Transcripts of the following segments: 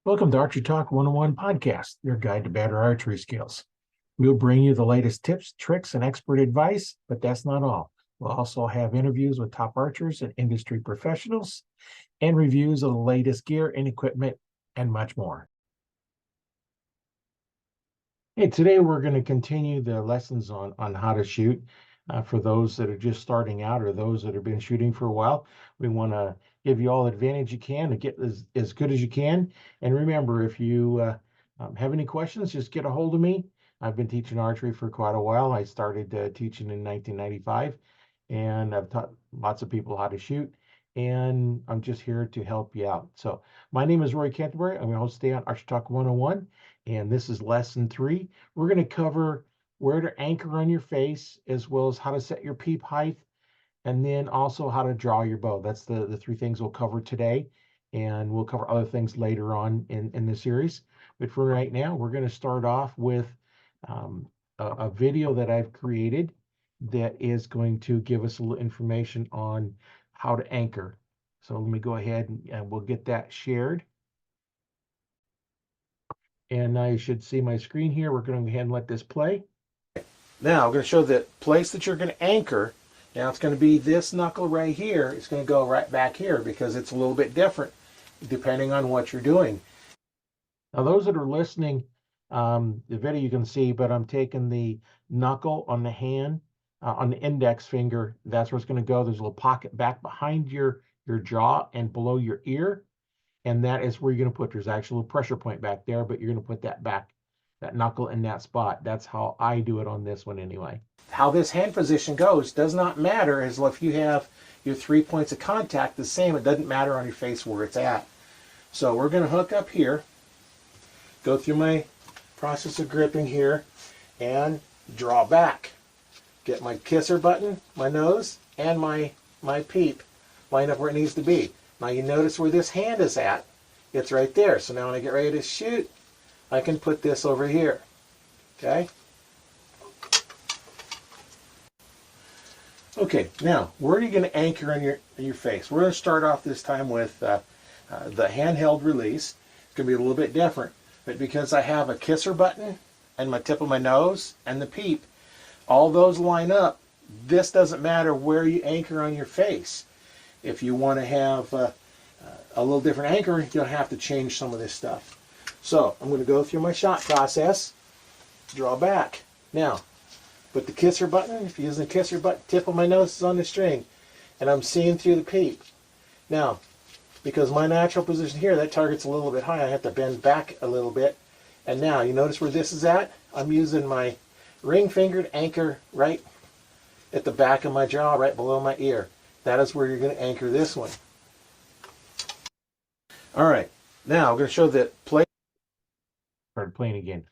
Welcome to Archery Talk 101 podcast, your guide to better archery skills. We'll bring you the latest tips, tricks, and expert advice, but that's not all. We'll also have interviews with top archers and industry professionals and reviews of the latest gear and equipment and much more. Hey, today we're going to continue the lessons on how to shoot. For those that are just starting out or those that have been shooting for a while, we want to give you all the advantage you can to get as good as you can. And remember, if you have any questions, just get a hold of me. I've been teaching archery for quite a while. I started teaching in 1995, and I've taught lots of people how to shoot. And I'm just here to help you out. So my name is Roy Canterbury. I'm your host today on Archery Talk 101, and this is lesson 3. We're going to cover where to anchor on your face, as well as how to set your peep height, and then also how to draw your bow. That's the 3 things we'll cover today, and we'll cover other things later on in the series. But for right now, we're going to start off with a video that I've created that is going to give us a little information on how to anchor. So let me go ahead and we'll get that shared. And now you should see my screen here. We're going to go ahead and let this play. Now I'm going to show the place that you're going to anchor. Now it's going to be this knuckle right here. It's going to go right back here because it's a little bit different depending on what you're doing. Now those that are listening, the video you can see, but I'm taking the knuckle on the hand, on the index finger. That's where it's going to go. There's a little pocket back behind your jaw and below your ear. And that is where you're going to put, there's actually a little pressure point back there, but you're going to put that back, that knuckle in that spot. That's how I do it on this one anyway. How this hand position goes does not matter, as if you have your 3 points of contact the same, it doesn't matter on your face where it's at. So we're going to hook up here, go through my process of gripping here, and draw back. Get my kisser button, my nose, and my peep lined up where it needs to be. Now you notice where this hand is at. It's right there. So now when I get ready to shoot, I can put this over here. Okay? Okay, now where are you going to anchor on your face? We're going to start off this time with the handheld release. It's going to be a little bit different. But because I have a kisser button and my tip of my nose and the peep, all those line up. This doesn't matter where you anchor on your face. If you want to have a little different anchor, you'll have to change some of this stuff. So I'm going to go through my shot process, draw back. Now, put the kisser button, if you're using the kisser button, tip of my nose is on the string, and I'm seeing through the peep. Now, because my natural position here, that target's a little bit high, I have to bend back a little bit. And now, you notice where this is at? I'm using my ring finger to anchor right at the back of my jaw, right below my ear. That is where you're going to anchor this one. All right, now I'm going to show the play. Started playing again.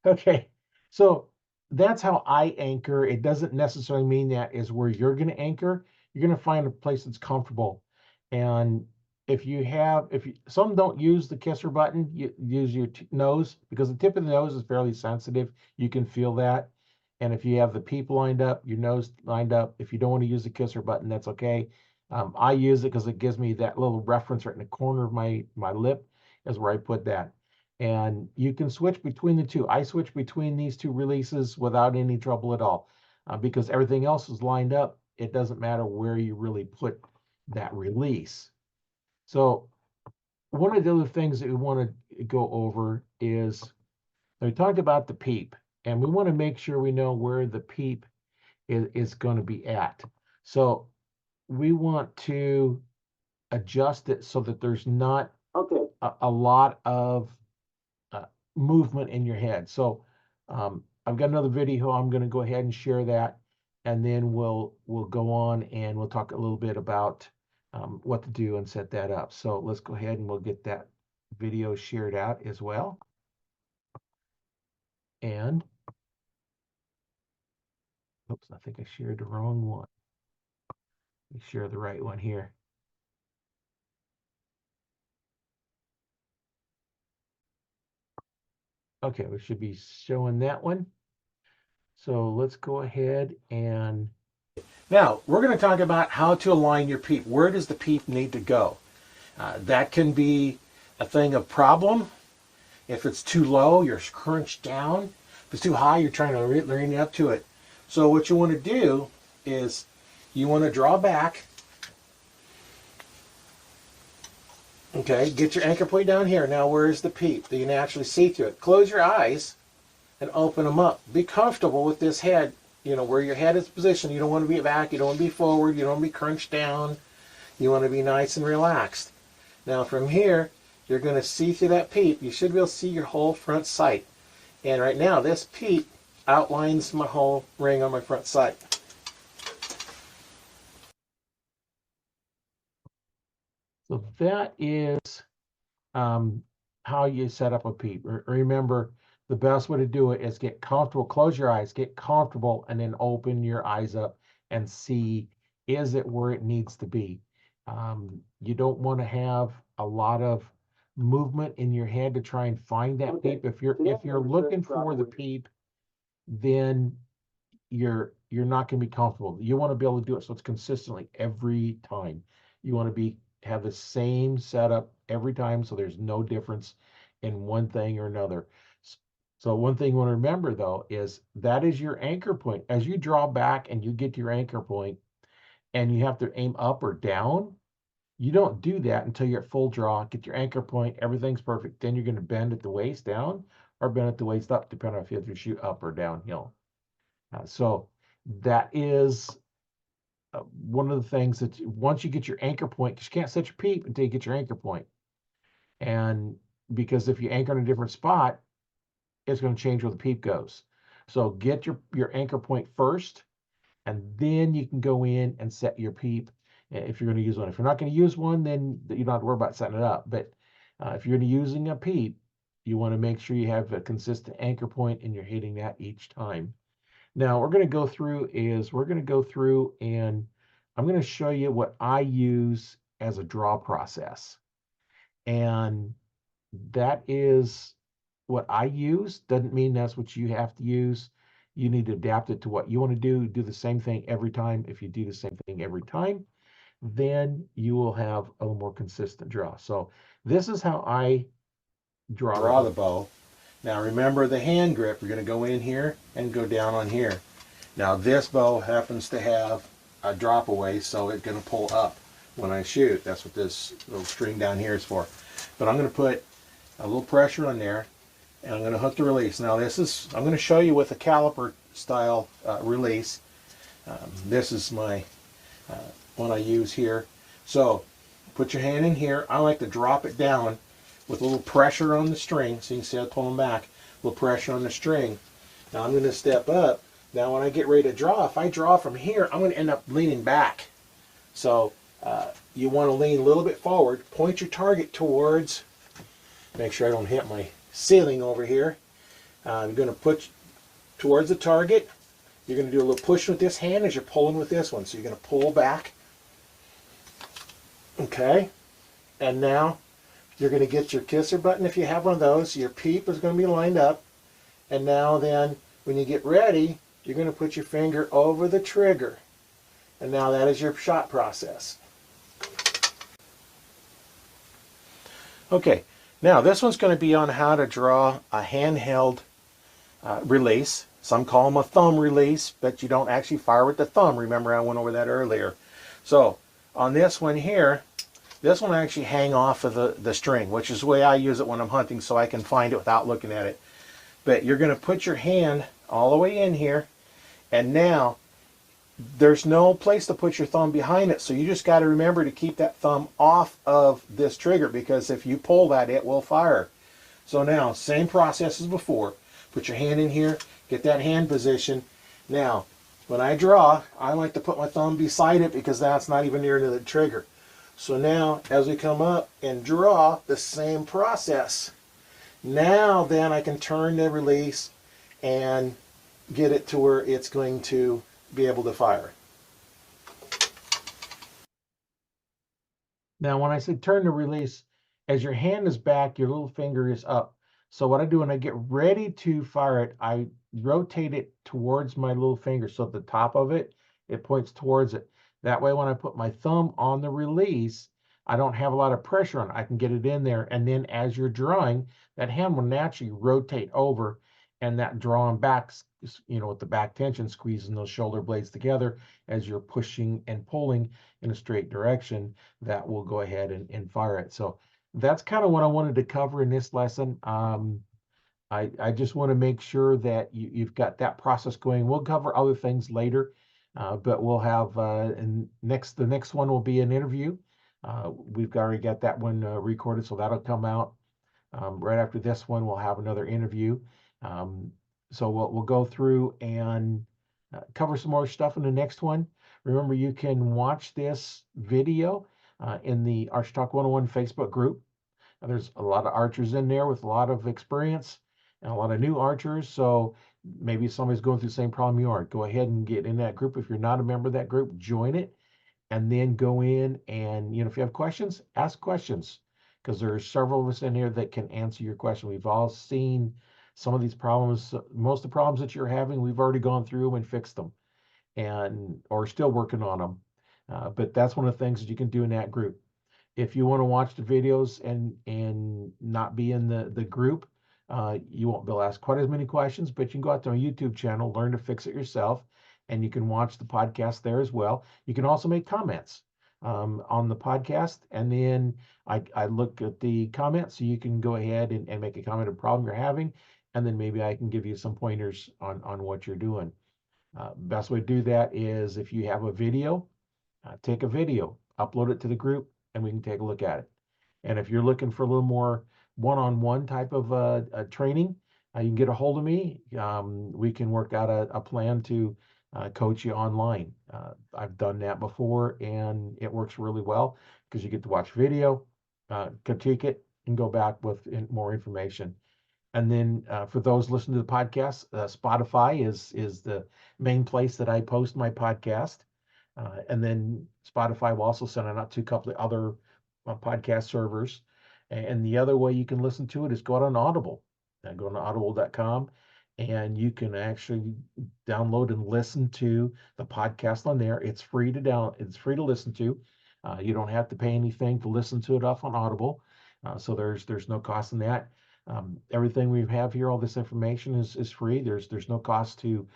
Okay, so that's how I anchor. It doesn't necessarily mean that is where you're going to anchor. You're going to find a place that's comfortable. And if some don't use the kisser button, you use your nose, because the tip of the nose is fairly sensitive. You can feel that. And if you have the peep lined up, your nose lined up, if you don't want to use the kisser button, that's okay. I use it because it gives me that little reference right in the corner of my lip is where I put that. And you can switch between the two. I switch between these 2 releases without any trouble at all, because everything else is lined up. It doesn't matter where you really put that release. So one of the other things that we want to go over is, we talked about the peep, and we want to make sure we know where the peep is going to be at. So we want to adjust it so that there's not a lot of movement in your head. So I've got another video. I'm going to go ahead and share that, and then we'll go on and we'll talk a little bit about what to do and set that up. So let's go ahead and we'll get that video shared out as well. And oops, I think I shared the wrong one. Let me share the right one here. Okay, we should be showing that one. So let's go ahead and now we're going to talk about how to align your peep. Where does the peep need to go? That can be a thing of problem. If it's too low, you're crunched down. If it's too high, you're trying to lean up to it. So what you want to do is you want to draw back. Okay, get your anchor point down here. Now where's the peep? You can actually see through it. Close your eyes and open them up. Be comfortable with this head, you know, where your head is positioned. You don't want to be back, you don't want to be forward, you don't want to be crunched down. You want to be nice and relaxed. Now from here, you're going to see through that peep. You should be able to see your whole front sight. And right now, this peep outlines my whole ring on my front sight. So that is how you set up a peep. Remember, the best way to do it is get comfortable. Close your eyes, get comfortable, and then open your eyes up and see, is it where it needs to be? You don't want to have a lot of movement in your head to try and find that peep. If you're looking for the peep, then you're not going to be comfortable. You want to be able to do it so it's consistently every time. You want to have the same setup every time, so there's no difference in one thing or another. So one thing you want to remember though is that is your anchor point. As you draw back and you get to your anchor point and you have to aim up or down, you don't do that until you're at full draw, get your anchor point, everything's perfect. Then you're going to bend at the waist down or bend at the waist up, depending on if you have to shoot up or downhill. So that is one of the things that once you get your anchor point, because you can't set your peep until you get your anchor point. And because if you anchor in a different spot, it's going to change where the peep goes. So get your anchor point first, and then you can go in and set your peep if you're going to use one. If you're not going to use one, then you don't have to worry about setting it up. But if you're going to be using a peep, you want to make sure you have a consistent anchor point and you're hitting that each time. Now we're going to go through and I'm going to show you what I use as a draw process. And that is what I use. Doesn't mean that's what you have to use. You need to adapt it to what you want to do. Do the same thing every time. If you do the same thing every time, then you will have a more consistent draw. So this is how I draw the bow. Now remember the hand grip. We're going to go in here and go down on here. Now this bow happens to have a drop away, so it's going to pull up when I shoot. That's what this little string down here is for. But I'm going to put a little pressure on there, and I'm going to hook the release. Now I'm going to show you with a caliper style release. This is my one I use here. So put your hand in here. I like to drop it down with a little pressure on the string, so you can see I pull them back. A little pressure on the string. Now I'm going to step up. Now when I get ready to draw, if I draw from here, I'm going to end up leaning back. So you want to lean a little bit forward. Point your target towards, make sure I don't hit my ceiling over here. I'm going to put towards the target. You're going to do a little push with this hand as you're pulling with this one. So you're going to pull back. Okay. And now you're going to get your kisser button if you have one of those. Your peep is going to be lined up. And now then, when you get ready, you're going to put your finger over the trigger. And now that is your shot process. Okay, now this one's going to be on how to draw a handheld release. Some call them a thumb release, but you don't actually fire with the thumb. Remember, I went over that earlier. So on this one here, this one I actually hang off of the string, which is the way I use it when I'm hunting, so I can find it without looking at it. But you're going to put your hand all the way in here, and now there's no place to put your thumb behind it, so you just got to remember to keep that thumb off of this trigger, because if you pull that, it will fire. So now, same process as before. Put your hand in here, get that hand position. Now, when I draw, I like to put my thumb beside it because that's not even near to the trigger. So now, as we come up and draw, the same process. Now then I can turn the release and get it to where it's going to be able to fire. Now when I say turn the release, as your hand is back, your little finger is up. So what I do when I get ready to fire it, I rotate it towards my little finger. So at the top of it, it points towards it. That way when I put my thumb on the release, I don't have a lot of pressure on it. I can get it in there. And then as you're drawing, that hand will naturally rotate over, and that drawing back, with the back tension, squeezing those shoulder blades together as you're pushing and pulling in a straight direction, that will go ahead and fire it. So that's kind of what I wanted to cover in this lesson. I just want to make sure that you've got that process going. We'll cover other things later, but we'll have the next one will be an interview. We've already got that one recorded, so that'll come out right after this one. We'll have another interview. Um, so we'll go through and cover some more stuff in the next one. Remember, you can watch this video in the Arch Talk 101 Facebook group. There's a lot of archers in there with a lot of experience and a lot of new archers. So maybe somebody's going through the same problem you are. Go ahead and get in that group. If you're not a member of that group, join it, and then go in and, if you have questions, ask questions, because there's several of us in here that can answer your question. We've all seen some of these problems. Most of the problems that you're having, we've already gone through them and fixed them, and or still working on them. But that's one of the things that you can do in that group. If you want to watch the videos and not be in the group, you won't be able to ask quite as many questions, but you can go out to our YouTube channel, learn to fix it yourself, and you can watch the podcast there as well. You can also make comments on the podcast, and then I look at the comments, so you can go ahead and make a comment of a problem you're having, and then maybe I can give you some pointers on what you're doing. Best way to do that is, if you have a video, take a video, upload it to the group, and we can take a look at it. And if you're looking for a little more one-on-one type of training, you can get a hold of me. We can work out a plan to coach you online. I've done that before, and it works really well, because you get to watch video, critique it, and go back with more information. And then for those listening to the podcast, Spotify is the main place that I post my podcast. And then Spotify will also send it out to a couple of other podcast servers. And the other way you can listen to it is go out on Audible. Go to audible.com, and you can actually download and listen to the podcast on there. It's free to It's free to listen to. You don't have to pay anything to listen to it off on Audible. So there's no cost in that. Everything we have here, all this information is free. There's no cost to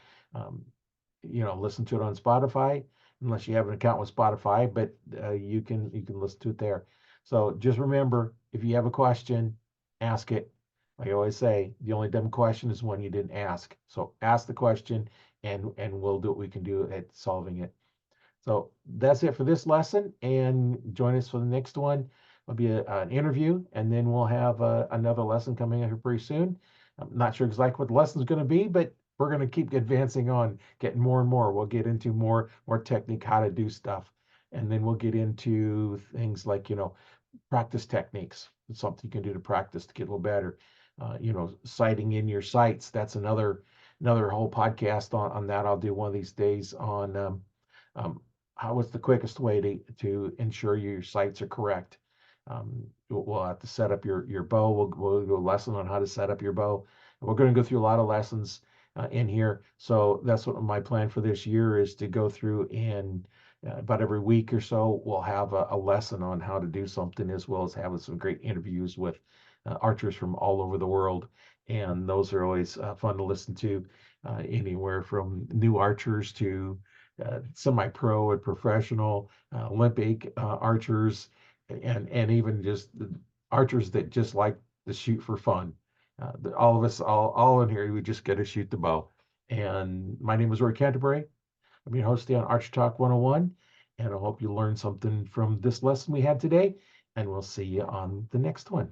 listen to it on Spotify, unless you have an account with Spotify, but you can listen to it there. So just remember, if you have a question, ask it. Like I always say, the only dumb question is one you didn't ask. So ask the question, and we'll do what we can do at solving it. So that's it for this lesson, and join us for the next one. It'll be an interview, and then we'll have another lesson coming up here pretty soon. I'm not sure exactly what the lesson is going to be, but we're going to keep advancing on, getting more and more. We'll get into more technique, how to do stuff, and then we'll get into things like practice techniques. It's something you can do to practice to get a little better. Sighting in your sights. That's another whole podcast on that. I'll do one of these days on how is the quickest way to ensure your sights are correct. We'll have to set up your bow. We'll do a lesson on how to set up your bow. We're going to go through a lot of lessons in here. So that's what my plan for this year is, to go through, and about every week or so, we'll have a lesson on how to do something, as well as having some great interviews with archers from all over the world. And those are always fun to listen to, anywhere from new archers to semi-pro and professional, Olympic archers, and even just archers that just like to shoot for fun. All of us, all in here, we just get to shoot the bow. And my name is Roy Canterbury. I'm your host on Arch Talk 101, and I hope you learned something from this lesson we had today, and we'll see you on the next one.